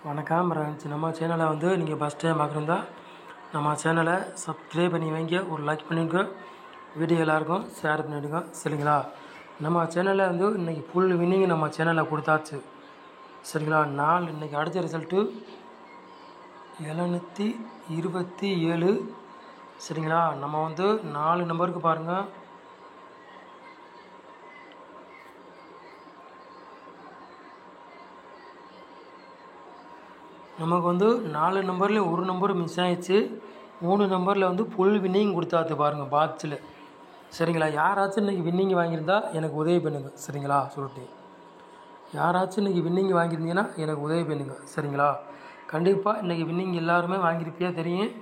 வணக்கம் ஃப்ரெண்ட்ஸ். நம்ம சேனலை நீங்கள் ஃபஸ்ட் டைம் பார்க்குறதா நம்ம சேனலை சப்ஸ்கிரைப் பண்ணி வைங்க, ஒரு லைக் பண்ணிங்க, வீடியோ எல்லாருக்கும் ஷேர் பண்ணிவிடுங்க, சரிங்களா? நம்ம சேனலில் இன்றைக்கி ஃபுல் வின்னிங் நம்ம சேனலில் கொடுத்தாச்சு, சரிங்களா? இன்றைக்கி அடித்த ரிசல்ட்டு 727, சரிங்களா? நம்ம 4 நம்பருக்கு பாருங்கள். நமக்கு 4 நம்பரில் ஒரு நம்பர் மிஸ் ஆகிடுச்சு. 3 நம்பரில் ஃபுல் வின்னிங் கொடுத்தாச்சு பாருங்கள் பாட்சில், சரிங்களா? யாராச்சும் இன்றைக்கி வின்னிங் வாங்கியிருந்தா எனக்கு உதவி பண்ணுங்கள், சரிங்களா? சொல்லிட்டு யாராச்சும் இன்றைக்கி வின்னிங் வாங்கியிருந்தீங்கன்னா எனக்கு உதவி பண்ணுங்கள், சரிங்களா? கண்டிப்பாக இன்றைக்கி வின்னிங் எல்லாருமே வாங்கியிருப்பியா தெரியும்.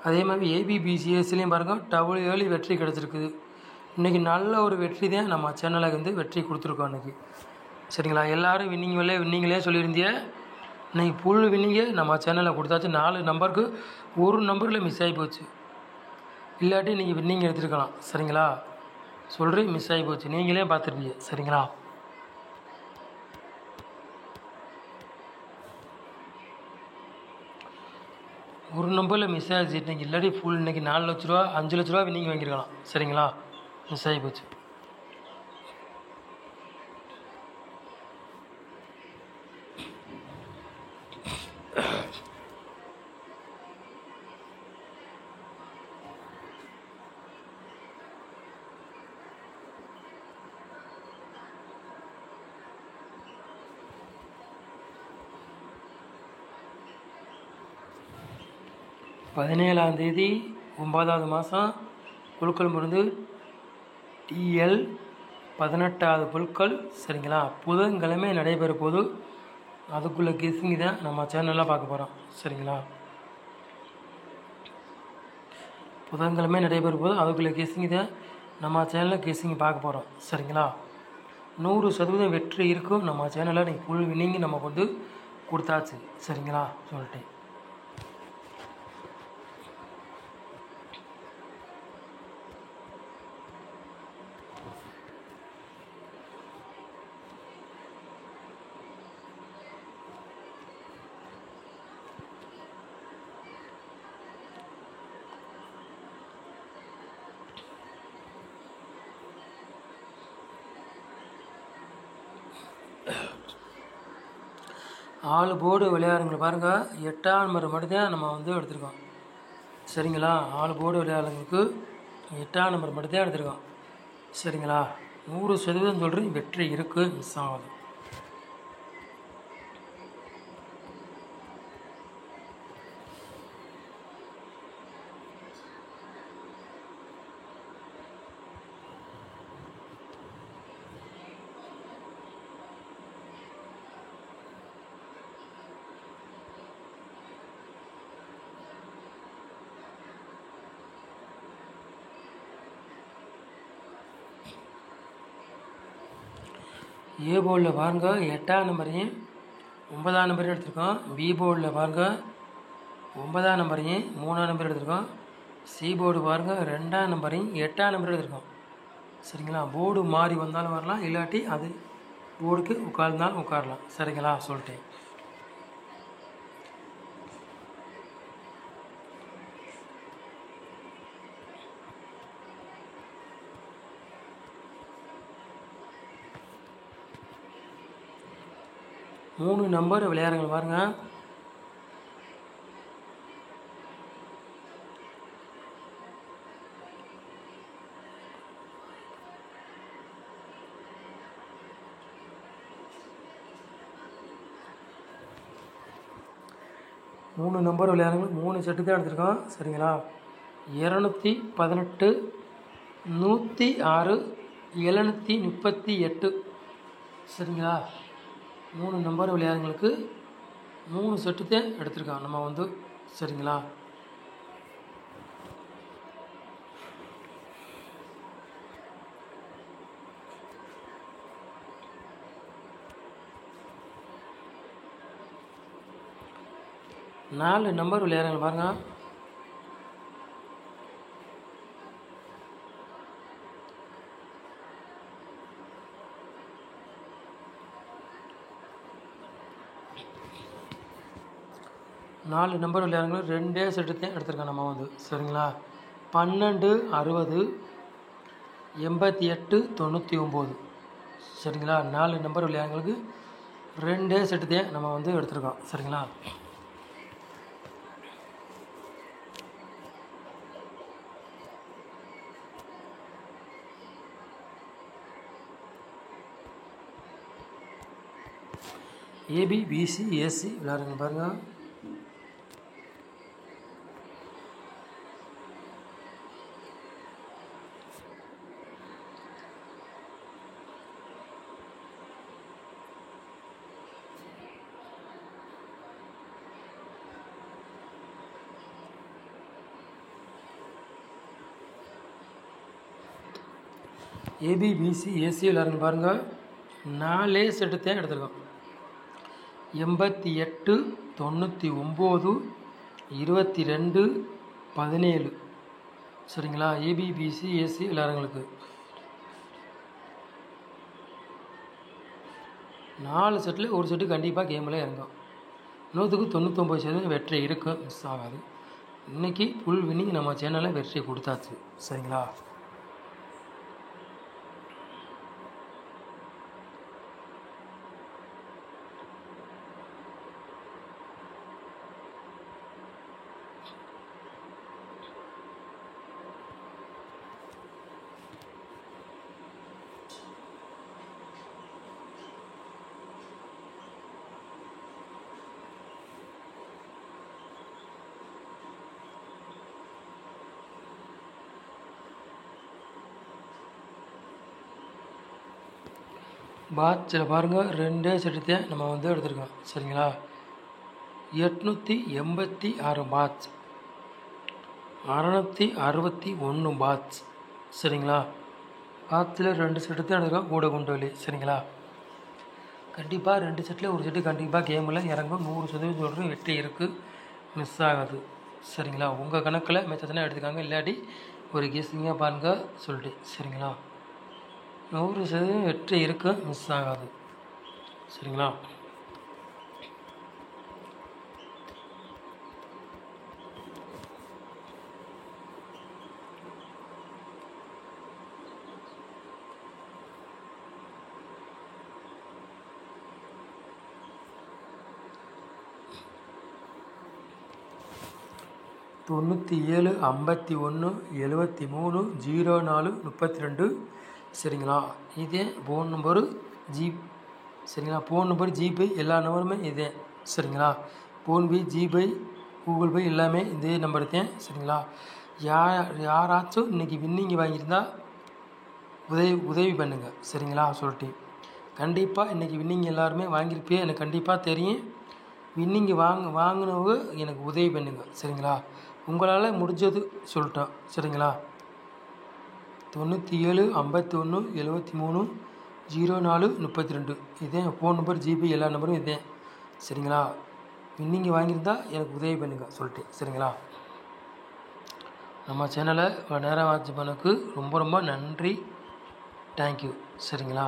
அதே மாதிரி ஏபிபிசிஎஸ்லேயும் பாருங்கள் டபுள் ஏழு வெற்றி கிடச்சிருக்குது. இன்றைக்கி நல்ல ஒரு வெற்றி தான் நம்ம சேனலுக்கு வெற்றி கொடுத்துருக்கோம் இன்றைக்கி, சரிங்களா? எல்லோரும் வின்னிங்களே சொல்லியிருந்தீங்க. இன்றைக்கி ஃபுல் வின்னிங்கே நம்ம சேனலில் கொடுத்தாச்சு. 4 நம்பருக்கு ஒரு நம்பரில் மிஸ் ஆகி போச்சு, இல்லாட்டி இன்றைக்கி வின்னிங் எடுத்துருக்கலாம், சரிங்களா? சொல்கிறேன், மிஸ் ஆகி போச்சு, நீங்களே பார்த்துருப்பீங்க, சரிங்களா? ஒரு நம்பரில் மிஸ் ஆகிடுச்சு இன்றைக்கி, இல்லாட்டி ஃபுல் இன்றைக்கி 4 லட்ச ரூபா 5 லட்ச ரூபா வின்னிங் வாங்கியிருக்கலாம், சரிங்களா? மிஸ் ஆகி போச்சு. பதினேழாம் தேதி 9வது மாதம் குழுக்கள் மருந்து TL 18வது புழுக்கள், சரிங்களா? புதன்கிழமை நடைபெற போது அதுக்குள்ளே கெஸ்ஸிங் தான் நம்ம சேனலில் பார்க்க போகிறோம், சரிங்களா? புதன்கிழமை நடைபெற போது அதுக்குள்ளே கெஸ்ஸிங் தான் நம்ம சேனலில் கெஸ்ஸிங் பார்க்க போகிறோம், சரிங்களா? 100% வெற்றி இருக்கும் நம்ம சேனலில். நீங்கள் ஃபுல் வின்னிங் நமக்கு கொடுத்தாச்சு, சரிங்களா? சொல்லிட்டேன். ஆள் போர்டு விளையாடுங்க பாருங்கள். 8ஆம் நம்பர் மட்டும்தான் நம்ம எடுத்திருக்கோம், சரிங்களா? ஆள் போர்டு விளையாடுறவங்களுக்கு 8ஆம் நம்பர் மட்டும்தான் எடுத்திருக்கோம், சரிங்களா? 100% சொல்கிறேன், வெற்றி இருக்குது, மிஸ் ஆகாது. ஏ போர்டில் பாருங்கள் 8ஆம் நம்பரையும் 9ஆம் நம்பரையும் எடுத்திருக்கோம். பி போர்டில் பாருங்கள் 9ஆம் நம்பரையும் 3ஆம் நம்பர் எடுத்திருக்கோம். சி போர்டு பாருங்கள் 2ஆம் நம்பரையும் 8ஆம் நம்பர் எடுத்திருக்கோம், சரிங்களா? போர்டு மாறி வந்தாலும் வரலாம், இல்லாட்டி அது போர்டுக்கு உட்கார்ந்தாலும் உட்காரலாம், சரிங்களா? சொல்லிட்டேன். மூணு நம்பர் விளையாடுங்க பாருங்கள். மூணு நம்பர் விளையாடுங்க, 3 செட்டு தான் எடுத்திருக்கோம், சரிங்களா? 218, 106, 738, சரிங்களா? 3 நம்பர் விளையாடுங்களுக்கு 3 செட்டு தான் எடுத்திருக்கோம் நம்ம சரிங்களா? நாலு நம்பர் விளையாடுங்க பாருங்கள். 4 நம்பர் விளையாடுறவங்க 2 செட்டு தான் எடுத்திருக்கோம் நம்ம வந்து. சரிங்களா? 12, 60, 88, 99. சரிங்களா? 4 நம்பர் விளையாடுறவங்களுக்கு 2 செட்டு தான் நம்ம வந்து எடுத்திருக்கோம். சரிங்களா? ஏபி, பிசி, ஏசி விளையாடுங்க பாருங்கள். ஏபி, பிசி, ஏசி விளையாடுங்க பாருங்கள். 4 செட்டு தான் எடுத்திருக்கோம். 88, 99, 22, 17. சரிங்களா? ஏபி, பிசி, ஏசி விளையாடுறவங்களுக்கு 4 செட்டில் ஒரு செட்டு கண்டிப்பாக கேமில் இறங்கும். 100க்கு 99% வெற்றி இருக்கும், மிஸ் ஆகாது. இன்றைக்கி ஃபுல் வின்னிங் நம்ம சேனலில் வெற்றி கொடுத்தாச்சு. சரிங்களா? பாட்சில் பாருங்கள் 2 செட்டு தான் நம்ம வந்து எடுத்திருக்கோம். சரிங்களா? 886 பாட்ச், 661 பாட்ச். சரிங்களா? பாட்சில் 2 செட்டு தான் எடுத்திருக்கோம், கூட கொண்டு வழி. சரிங்களா? கண்டிப்பாக 2 செட்டில் ஒரு செட்டு கண்டிப்பாக கேமில் இறங்கும். 100% சொல்கிறேன், வெற்றி இருக்குது, மிஸ் ஆகாது. சரிங்களா? உங்கள் கணக்கில் மெத்தனை எடுத்துக்காங்க, இல்லாட்டி ஒரு கெஸ்ஸிங்காக பாருங்கள் சொல்லிட்டு. சரிங்களா? 100% வெற்றி இருக்குது, மிஸ் ஆகாது. சரிங்களா? தொண்ணூற்றி 7, 51, 73, 04, 32. சரிங்களா? இதே ஃபோன் நம்பரு சரிங்களா? ஃபோன் நம்பர், ஜிபே எல்லா நம்பருமே இதே. சரிங்களா? ஃபோன்பே, ஜிபே, கூகுள் பே எல்லாமே இதே நம்பர் தான். சரிங்களா? யாராச்சும் இன்றைக்கி வின்னிங் வாங்கியிருந்தால் உதவி பண்ணுங்கள். சரிங்களா? சொல்லிட்டு கண்டிப்பாக இன்றைக்கி வின்னிங் எல்லாருமே வாங்கியிருப்பே, எனக்கு கண்டிப்பாக தெரியும். வின்னிங் வாங்கினவங்க எனக்கு உதவி பண்ணுங்கள். சரிங்களா? உங்களால் முடிஞ்சது சொல்லிட்டோம். சரிங்களா? 97, 51, 73, 04, 32. இதே ஃபோன் நம்பர், ஜிபே எல்லா நம்பரும் இதே. சரிங்களா? வின்னிங் வாங்கியிருந்தால் எனக்கு உதவி பண்ணுங்கள் சொல்லிட்டு. சரிங்களா? நம்ம சேனலை நேரம் வாட்ச் பண்ணக்கு ரொம்ப ரொம்ப நன்றி. தேங்க்யூ. சரிங்களா?